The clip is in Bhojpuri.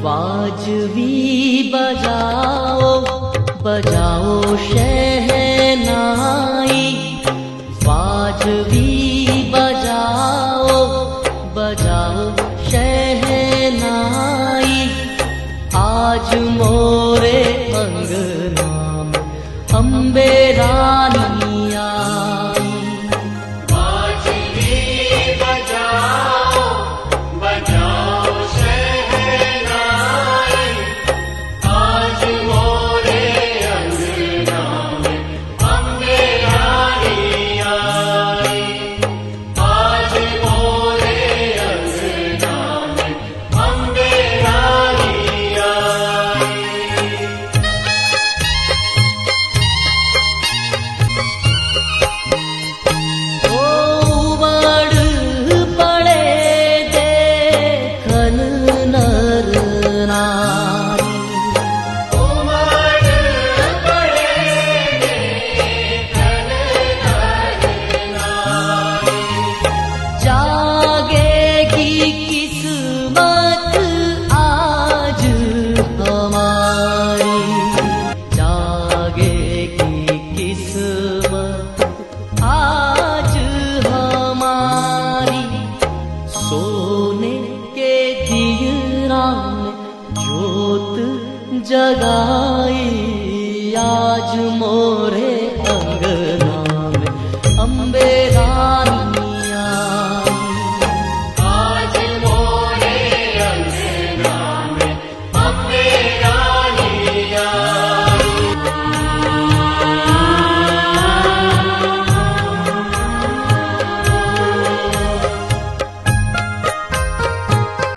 वाजवी बजाओ बजाओ शहनाई, वाजवी बजाओ बजाओ शहनाई। आज मोरे अंगना में अम्बे रानी आई। वाजवी बजाओ बजाओ शहनाई, आज मोरे अंगना में अम्बे रानी आई। आज मोरे अंगना में अम्बे रानी आई। ओ उमड़ पड़े देखन नर नारी, उमड़ पड़े देखन नर नारी। जागेगी किस्मत आज हमारी, जागेगी किस्मत आज हमारी। सोने के दियरा में जोत जगाई, आज मोरे